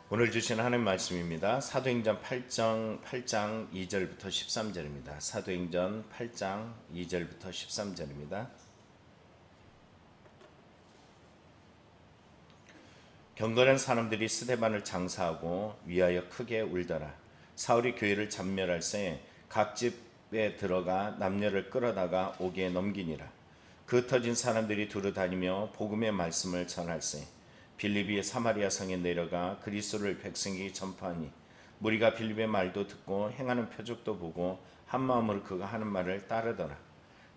오늘 주신 하나님 말씀입니다. 사도행전 8장 2절부터 13절입니다. 사도행전 8장 2절부터 13절입니다. 경건한 사람들이 스데반을 장사하고 위하여 크게 울더라. 사울이 교회를 전멸할새 각 집에 들어가 남녀를 끌어다가 옥에 넘기니라. 그 터진 사람들이 두루 다니며 복음의 말씀을 전할새 빌립이 사마리아 성에 내려가 그리스도를 백성에게 전파하니 무리가 빌립의 말도 듣고 행하는 표적도 보고 한 마음으로 그가 하는 말을 따르더라.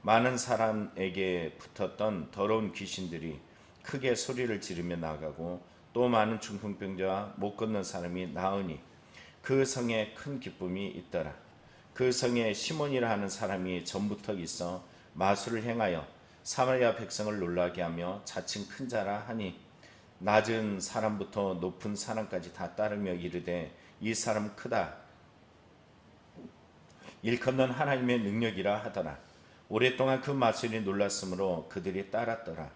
많은 사람에게 붙었던 더러운 귀신들이 크게 소리를 지르며 나가고 또 많은 중풍병자와 못 걷는 사람이 나으니 그 성에 큰 기쁨이 있더라. 그 성에 시몬이라 하는 사람이 전부터 있어 마술을 행하여 사마리아 백성을 놀라게 하며 자칭 큰 자라 하니 낮은 사람부터 높은 사람까지 다 따르며 이르되 이 사람 크다 일컫는 하나님의 능력이라 하더라. 오랫동안 그 마술이 놀랐으므로 그들이 따랐더라.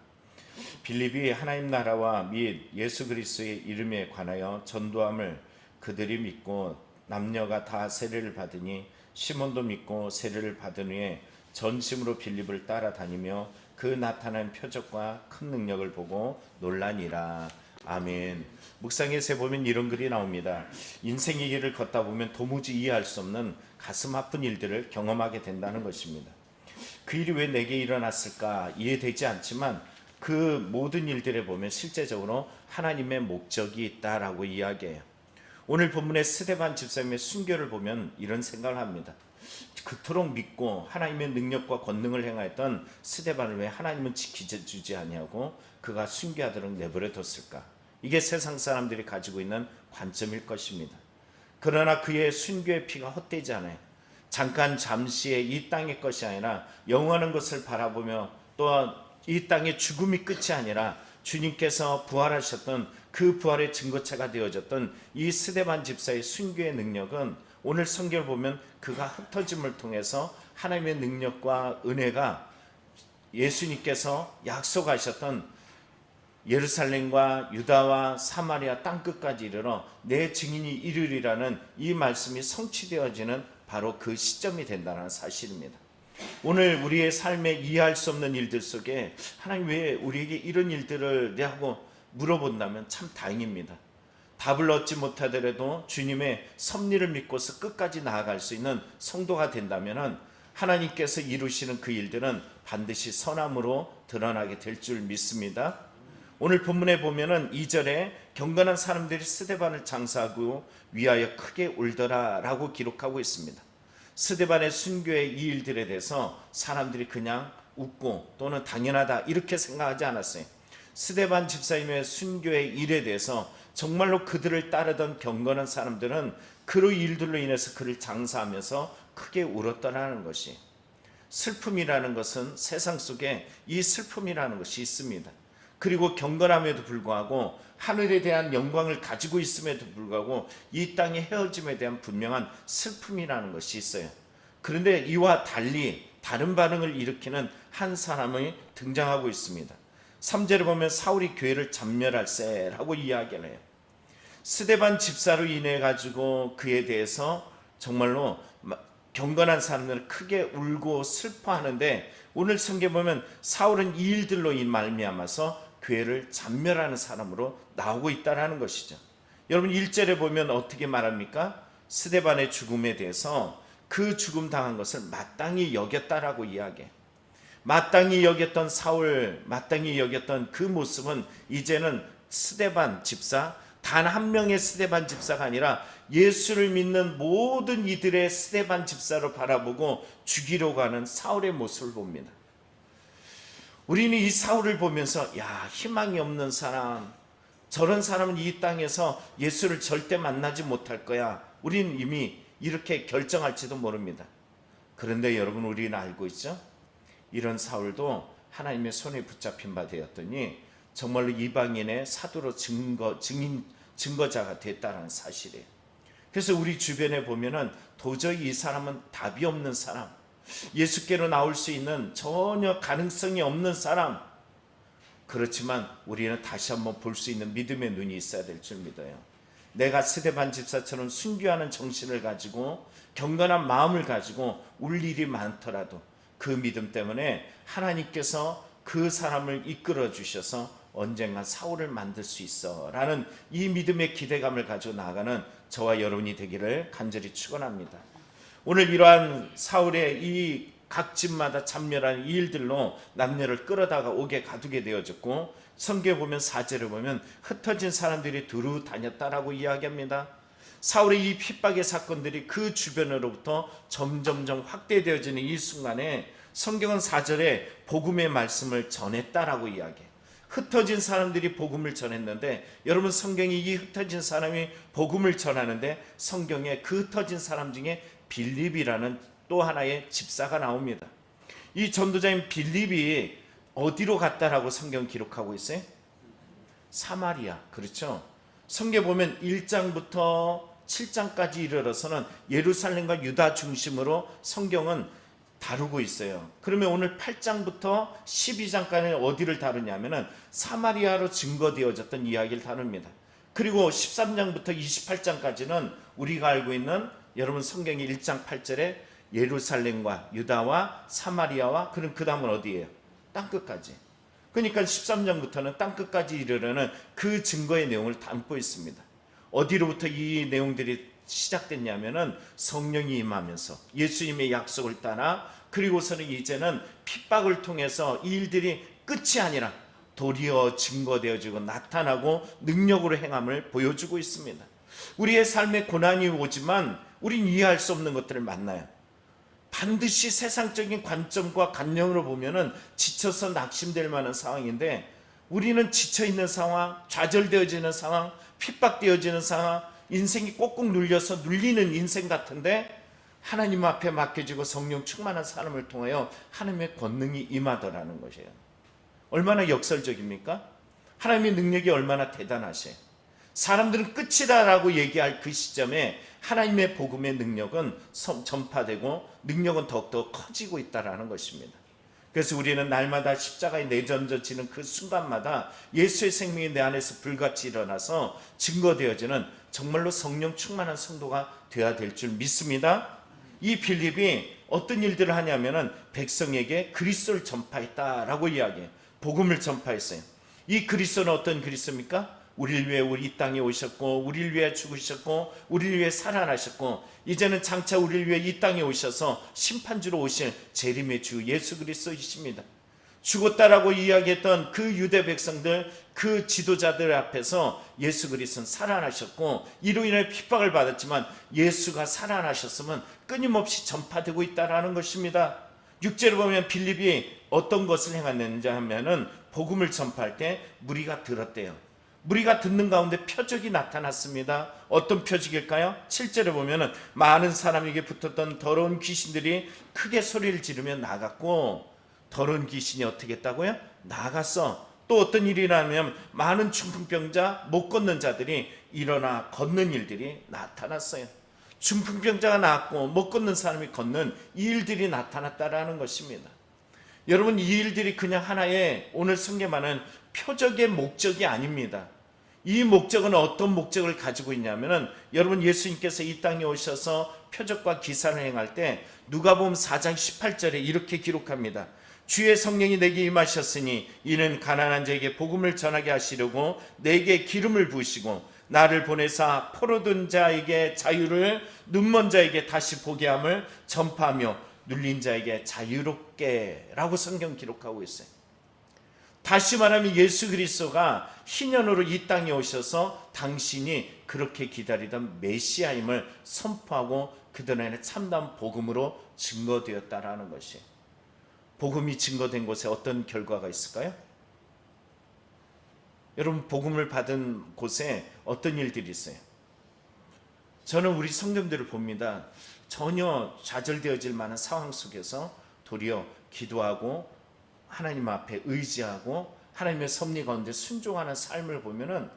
빌립이 하나님 나라와 및 예수 그리스도의 이름에 관하여 전도함을 그들이 믿고 남녀가 다 세례를 받으니 시몬도 믿고 세례를 받은 후에 전심으로 빌립을 따라다니며 그 나타난 표적과 큰 능력을 보고 놀라니라. 아멘. 묵상에서 보면 이런 글이 나옵니다. 인생의 길을 걷다 보면 도무지 이해할 수 없는 가슴 아픈 일들을 경험하게 된다는 것입니다. 그 일이 왜 내게 일어났을까 이해되지 않지만 그 모든 일들에 보면 실제적으로 하나님의 목적이 있다라고 이야기해요. 오늘 본문의 스데반 집사님의 순교를 보면 이런 생각을 합니다. 그토록 믿고 하나님의 능력과 권능을 행하였던 스데반을 왜 하나님은 지켜주지 아니하고 그가 순교하도록 내버려 뒀을까? 이게 세상 사람들이 가지고 있는 관점일 것입니다. 그러나 그의 순교의 피가 헛되지 않아요. 잠시의 이 땅의 것이 아니라 영원한 것을 바라보며 또한 이 땅의 죽음이 끝이 아니라 주님께서 부활하셨던 그 부활의 증거체가 되어졌던 이 스데반 집사의 순교의 능력은 오늘 성경을 보면 그가 흩어짐을 통해서 하나님의 능력과 은혜가 예수님께서 약속하셨던 예루살렘과 유다와 사마리아 땅끝까지 이르러 내 증인이 이르리라는 이 말씀이 성취되어지는 바로 그 시점이 된다는 사실입니다. 오늘 우리의 삶에 이해할 수 없는 일들 속에 하나님 왜 우리에게 이런 일들을 하고 물어본다면 참 다행입니다. 답을 얻지 못하더라도 주님의 섭리를 믿고서 끝까지 나아갈 수 있는 성도가 된다면 하나님께서 이루시는 그 일들은 반드시 선함으로 드러나게 될 줄 믿습니다. 오늘 본문에 보면은 2절에 경건한 사람들이 스데반을 장사하고 위하여 크게 울더라 라고 기록하고 있습니다. 스데반의 순교의 이 일들에 대해서 사람들이 그냥 웃고 또는 당연하다 이렇게 생각하지 않았어요. 스데반 집사님의 순교의 일에 대해서 정말로 그들을 따르던 경건한 사람들은 그런 일들로 인해서 그를 장사하면서 크게 울었더라는 것이, 슬픔이라는 것은 세상 속에 이 슬픔이라는 것이 있습니다. 그리고 경건함에도 불구하고 하늘에 대한 영광을 가지고 있음에도 불구하고 이 땅의 헤어짐에 대한 분명한 슬픔이라는 것이 있어요. 그런데 이와 달리 다른 반응을 일으키는 한 사람이 등장하고 있습니다. 3절에 보면 사울이 교회를 전멸할세라고 이야기를 해요. 스데반 집사로 인해 가지고 그에 대해서 정말로 경건한 사람들은 크게 울고 슬퍼하는데 오늘 성경에 보면 사울은 이 일들로 말미암아서 교회를 전멸하는 사람으로 나오고 있다는 것이죠. 여러분 1절에 보면 어떻게 말합니까? 스데반의 죽음에 대해서 그 죽음 당한 것을 마땅히 여겼다라고 이야기해요. 마땅히 여겼던 사울, 마땅히 여겼던 그 모습은 이제는 스데반 집사, 단 한 명의 스데반 집사가 아니라 예수를 믿는 모든 이들의 스데반 집사로 바라보고 죽이려고 하는 사울의 모습을 봅니다. 우리는 이 사울을 보면서 야, 희망이 없는 사람, 저런 사람은 이 땅에서 예수를 절대 만나지 못할 거야, 우리는 이미 이렇게 결정할지도 모릅니다. 그런데 여러분, 우리는 알고 있죠? 이런 사울도 하나님의 손에 붙잡힌 바 되었더니 정말로 이방인의 사도로 증거자가 됐다는 사실이에요. 그래서 우리 주변에 보면은 도저히 이 사람은 답이 없는 사람, 예수께로 나올 수 있는 전혀 가능성이 없는 사람, 그렇지만 우리는 다시 한번 볼 수 있는 믿음의 눈이 있어야 될 줄 믿어요. 내가 스데반 집사처럼 순교하는 정신을 가지고 경건한 마음을 가지고 울 일이 많더라도 그 믿음 때문에 하나님께서 그 사람을 이끌어 주셔서 언젠가 사울을 만들 수 있어 라는 이 믿음의 기대감을 가지고 나아가는 저와 여러분이 되기를 간절히 축원합니다. 오늘 이러한 사울의 이 각 집마다 참멸한 이 일들로 남녀를 끌어다가 옥에 가두게 되어졌고, 성경에 보면 4절에 보면 흩어진 사람들이 두루 다녔다라고 이야기합니다. 사울의 이 핍박의 사건들이 그 주변으로부터 점점점 확대되어지는 이 순간에 성경은 4절에 복음의 말씀을 전했다라고 이야기해요. 흩어진 사람들이 복음을 전했는데, 여러분 성경이 이 흩어진 사람이 복음을 전하는데 성경에 그 흩어진 사람 중에 빌립이라는 또 하나의 집사가 나옵니다. 이 전도자인 빌립이 어디로 갔다라고 성경 기록하고 있어요? 사마리아. 그렇죠? 성경에 보면 1장부터 7장까지 이르러서는 예루살렘과 유다 중심으로 성경은 다루고 있어요. 그러면 오늘 8장부터 12장까지는 어디를 다루냐면은 사마리아로 증거되어졌던 이야기를 다룹니다. 그리고 13장부터 28장까지는 우리가 알고 있는, 여러분 성경이 1장 8절에 예루살렘과 유다와 사마리아와 그 다음은 어디예요? 땅끝까지. 그러니까 13장부터는 땅끝까지 이르려는 그 증거의 내용을 담고 있습니다. 어디로부터 이 내용들이 시작됐냐면은 성령이 임하면서 예수님의 약속을 따라, 그리고서는 이제는 핍박을 통해서 이 일들이 끝이 아니라 도리어 증거되어지고 나타나고 능력으로 행함을 보여주고 있습니다. 우리의 삶에 고난이 오지만 우린 이해할 수 없는 것들을 만나요. 반드시 세상적인 관점과 관념으로 보면은 지쳐서 낙심될 만한 상황인데, 우리는 지쳐있는 상황, 좌절되어지는 상황, 핍박되어지는 상황, 인생이 꼭꼭 눌려서 눌리는 인생 같은데 하나님 앞에 맡겨지고 성령 충만한 사람을 통하여 하나님의 권능이 임하더라는 것이에요. 얼마나 역설적입니까? 하나님의 능력이 얼마나 대단하세요. 사람들은 끝이다라고 얘기할 그 시점에 하나님의 복음의 능력은 전파되고 능력은 더욱더 커지고 있다는 것입니다. 그래서 우리는 날마다 십자가에 내던져지는 그 순간마다 예수의 생명이 내 안에서 불같이 일어나서 증거되어지는 정말로 성령 충만한 성도가 되어야 될 줄 믿습니다. 이 빌립이 어떤 일들을 하냐면은 백성에게 그리스도를 전파했다라고 이야기해요. 복음을 전파했어요. 이 그리스도는 어떤 그리스도입니까? 우리를 위해 이 땅에 오셨고, 우리를 위해 죽으셨고, 우리를 위해 살아나셨고, 이제는 장차 우리를 위해 이 땅에 오셔서 심판주로 오실 재림의 주 예수 그리스도이십니다. 죽었다라고 이야기했던 그 유대 백성들, 그 지도자들 앞에서 예수 그리스도는 살아나셨고, 이로 인해 핍박을 받았지만 예수가 살아나셨으면 끊임없이 전파되고 있다는 것입니다. 6절을 보면 빌립이 어떤 것을 행했는지 하면은 복음을 전파할 때 무리가 들었대요. 무리가 듣는 가운데 표적이 나타났습니다. 어떤 표적일까요? 7절에 보면은 많은 사람에게 붙었던 더러운 귀신들이 크게 소리를 지르며 나갔고, 더러운 귀신이 어떻게 했다고요? 나갔어. 또 어떤 일이 일어나면 많은 중풍병자, 못 걷는 자들이 일어나 걷는 일들이 나타났어요. 중풍병자가 나았고 못 걷는 사람이 걷는 이 일들이 나타났다라는 것입니다. 여러분, 이 일들이 그냥 하나의 오늘 성경만은 표적의 목적이 아닙니다. 이 목적은 어떤 목적을 가지고 있냐면은, 여러분 예수님께서 이 땅에 오셔서 표적과 기사를 행할 때 누가복음 4장 18절에 이렇게 기록합니다. 주의 성령이 내게 임하셨으니 이는 가난한 자에게 복음을 전하게 하시려고 내게 기름을 부으시고 나를 보내사 포로된 자에게 자유를, 눈먼 자에게 다시 보게 함을 전파하며 눌린 자에게 자유롭게 라고 성경 기록하고 있어요. 다시 말하면 예수 그리스도가 희년으로 이 땅에 오셔서 당신이 그렇게 기다리던 메시아임을 선포하고 그들에게 참다운 복음으로 증거되었다라는 것이에요. 복음이 증거된 곳에 어떤 결과가 있을까요? 여러분, 복음을 받은 곳에 어떤 일들이 있어요? 저는 우리 성도들을 봅니다. 전혀 좌절되어질 만한 상황 속에서 도리어 기도하고 하나님 앞에 의지하고 하나님의 섭리 가운데 순종하는 삶을 보면은,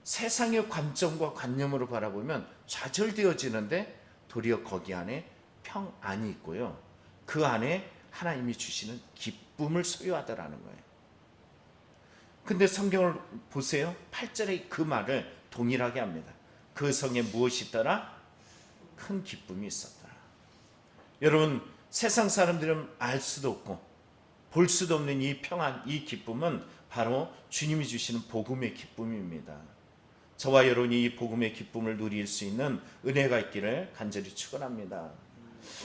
세상의 관점과 관념으로 바라보면 좌절되어지는데 도리어 거기 안에 평안이 있고요, 그 안에 하나님이 주시는 기쁨을 소유하더라는 거예요. 근데 성경을 보세요. 8절에 그 말을 동일하게 합니다. 그 성에 무엇이 있더라? 큰 기쁨이 있었더라. 여러분, 세상 사람들은 알 수도 없고 볼 수도 없는 이 평안, 이 기쁨은 바로 주님이 주시는 복음의 기쁨입니다. 저와 여러분이 이 복음의 기쁨을 누릴 수 있는 은혜가 있기를 간절히 축원합니다.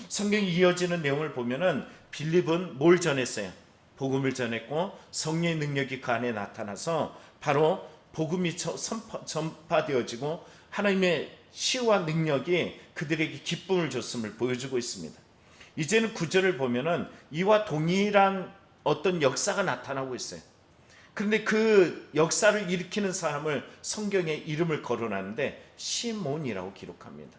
성경이 이어지는 내용을 보면은 빌립은 뭘 전했어요? 복음을 전했고 성령의 능력이 그 안에 나타나서 바로 복음이 전파되어지고 하나님의 시와 능력이 그들에게 기쁨을 줬음을 보여주고 있습니다. 이제는 9절을 보면은 이와 동일한 어떤 역사가 나타나고 있어요. 그런데 그 역사를 일으키는 사람을 성경에 이름을 거론하는데 시몬이라고 기록합니다.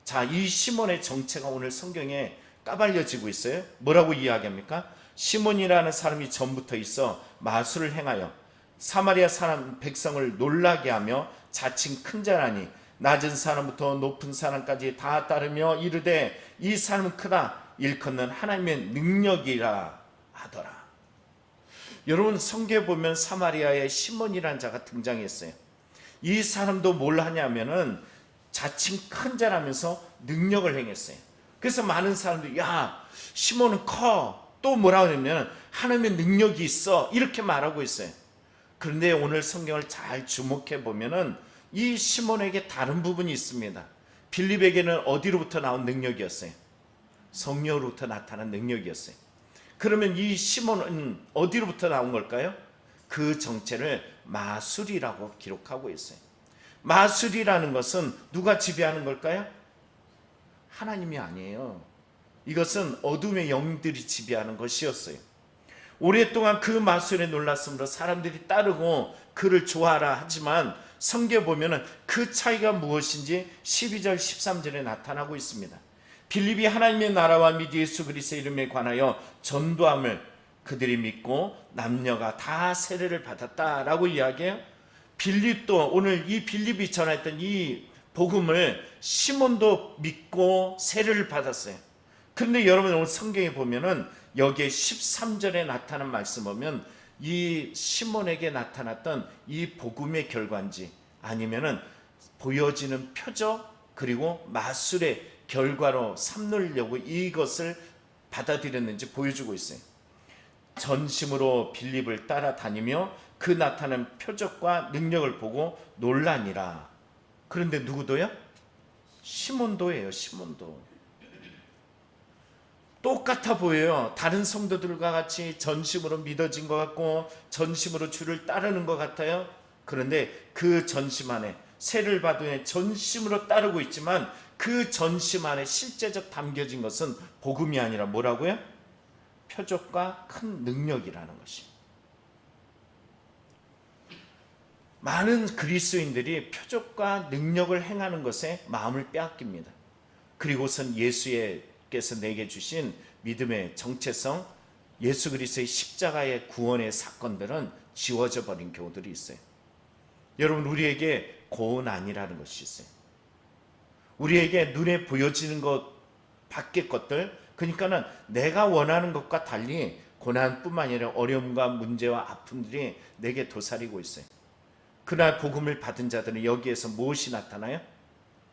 자, 이 시몬의 정체가 오늘 성경에 까발려지고 있어요. 뭐라고 이야기합니까? 시몬이라는 사람이 전부터 있어 마술을 행하여 사마리아 사람 백성을 놀라게 하며 자칭 큰 자라니 낮은 사람부터 높은 사람까지 다 따르며 이르되 이 사람은 크다 일컫는 하나님의 능력이라 하더라. 여러분, 성경에 보면 사마리아에 시몬이라는 자가 등장했어요. 이 사람도 뭘 하냐면은 자칭 큰 자라면서 능력을 행했어요. 그래서 많은 사람들이 야, 시몬은 커. 또 뭐라고 하냐면 하나님의 능력이 있어. 이렇게 말하고 있어요. 그런데 오늘 성경을 잘 주목해 보면은 이 시몬에게 다른 부분이 있습니다. 빌립에게는 어디로부터 나온 능력이었어요? 성령으로부터 나타난 능력이었어요. 그러면 이 시몬은 어디로부터 나온 걸까요? 그 정체를 마술이라고 기록하고 있어요. 마술이라는 것은 누가 지배하는 걸까요? 하나님이 아니에요. 이것은 어둠의 영들이 지배하는 것이었어요. 오랫동안 그 마술에 놀랐으므로 사람들이 따르고 그를 좋아하라 하지만 성경에 보면은 그 차이가 무엇인지 12절 13절에 나타나고 있습니다. 빌립이 하나님의 나라와 및 예수 그리스도의 이름에 관하여 전도함을 그들이 믿고 남녀가 다 세례를 받았다라고 이야기해요. 빌립도 오늘 이 빌립이 전했던 이 복음을 시몬도 믿고 세례를 받았어요. 그런데 여러분 오늘 성경에 보면은 여기에 13절에 나타난 말씀 보면 이 시몬에게 나타났던 이 복음의 결과인지 아니면은 보여지는 표적 그리고 마술의 결과로 삼으려고 이것을 받아들였는지 보여주고 있어요. 전심으로 빌립을 따라다니며 그 나타난 표적과 능력을 보고 놀라니라. 그런데 누구도요? 시몬도예요. 시몬도. 똑같아 보여요. 다른 성도들과 같이 전심으로 믿어진 것 같고 전심으로 주를 따르는 것 같아요. 그런데 그 전심 안에 세를 받은 전심으로 따르고 있지만 그 전심 안에 실제적 담겨진 것은 복음이 아니라 뭐라고요? 표적과 큰 능력이라는 것이. 많은 그리스도인들이 표적과 능력을 행하는 것에 마음을 빼앗깁니다. 그리고선 예수께서 내게 주신 믿음의 정체성, 예수 그리스도의 십자가의 구원의 사건들은 지워져 버린 경우들이 있어요. 여러분, 우리에게 고난이라는 것이 있어요. 우리에게 눈에 보여지는 것 밖의 것들, 그러니까는 내가 원하는 것과 달리 고난뿐만 아니라 어려움과 문제와 아픔들이 내게 도사리고 있어요. 그날 복음을 받은 자들은 여기에서 무엇이 나타나요?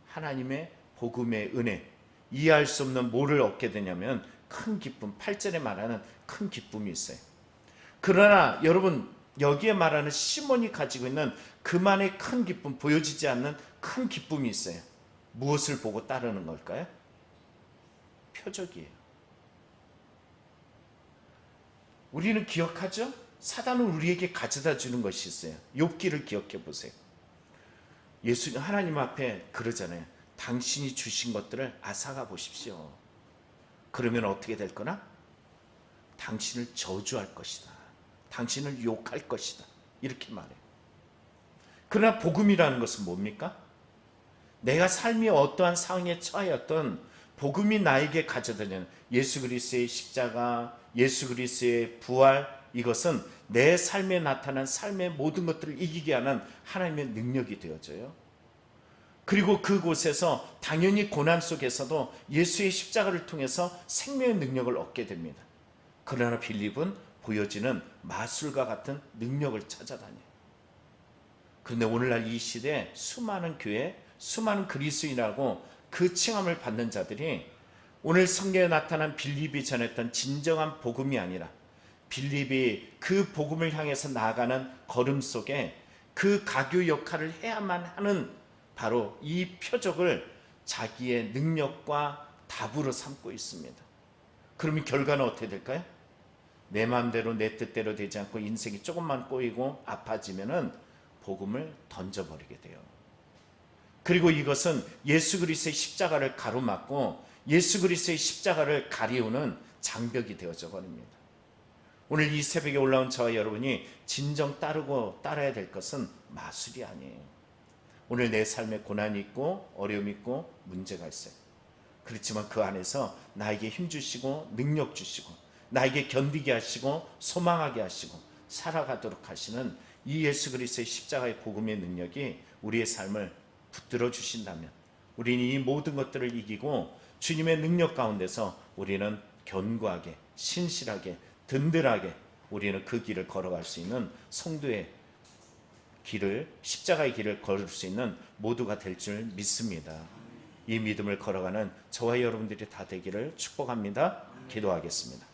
하나님의 복음의 은혜, 이해할 수 없는 뭐를 얻게 되냐면 큰 기쁨, 8절에 말하는 큰 기쁨이 있어요. 그러나 여러분, 여기에 말하는 시몬이 가지고 있는 그만의 큰 기쁨, 보여지지 않는 큰 기쁨이 있어요. 무엇을 보고 따르는 걸까요? 표적이에요. 우리는 기억하죠? 사단은 우리에게 가져다 주는 것이 있어요. 욥기를 기억해 보세요. 예수님 하나님 앞에 그러잖아요. 당신이 주신 것들을 앗아가 보십시오. 그러면 어떻게 될 거나? 당신을 저주할 것이다. 당신을 욕할 것이다. 이렇게 말해요. 그러나 복음이라는 것은 뭡니까? 내가 삶이 어떠한 상황에 처하였던 복음이 나에게 가져다주는 예수 그리스도의 십자가, 예수 그리스도의 부활, 이것은 내 삶에 나타난 삶의 모든 것들을 이기게 하는 하나님의 능력이 되어져요. 그리고 그곳에서 당연히 고난 속에서도 예수의 십자가를 통해서 생명의 능력을 얻게 됩니다. 그러나 빌립은 보여지는 마술과 같은 능력을 찾아다녀요. 그런데 오늘날 이 시대에 수많은 교회, 수많은 그리스도인이라고 그 칭함을 받는 자들이 오늘 성경에 나타난 빌립이 전했던 진정한 복음이 아니라 빌립이 그 복음을 향해서 나아가는 걸음 속에 그 가교 역할을 해야만 하는 바로 이 표적을 자기의 능력과 답으로 삼고 있습니다. 그러면 결과는 어떻게 될까요? 내 마음대로 내 뜻대로 되지 않고 인생이 조금만 꼬이고 아파지면은 복음을 던져버리게 돼요. 그리고 이것은 예수 그리스도의 십자가를 가로막고 예수 그리스도의 십자가를 가리우는 장벽이 되어져 버립니다. 오늘 이 새벽에 올라온 저와 여러분이 진정 따라야 될 것은 마술이 아니에요. 오늘 내 삶에 고난이 있고 어려움이 있고 문제가 있어요. 그렇지만 그 안에서 나에게 힘 주시고 능력 주시고 나에게 견디게 하시고 소망하게 하시고 살아가도록 하시는 이 예수 그리스도의 십자가의 복음의 능력이 우리의 삶을 붙들어 주신다면 우리는 이 모든 것들을 이기고 주님의 능력 가운데서 우리는 견고하게 신실하게 든든하게 우리는 그 길을 걸어갈 수 있는 성도의 길을 십자가의 길을 걸을 수 있는 모두가 될 줄 믿습니다. 이 믿음을 걸어가는 저와 여러분들이 다 되기를 축복합니다. 기도하겠습니다.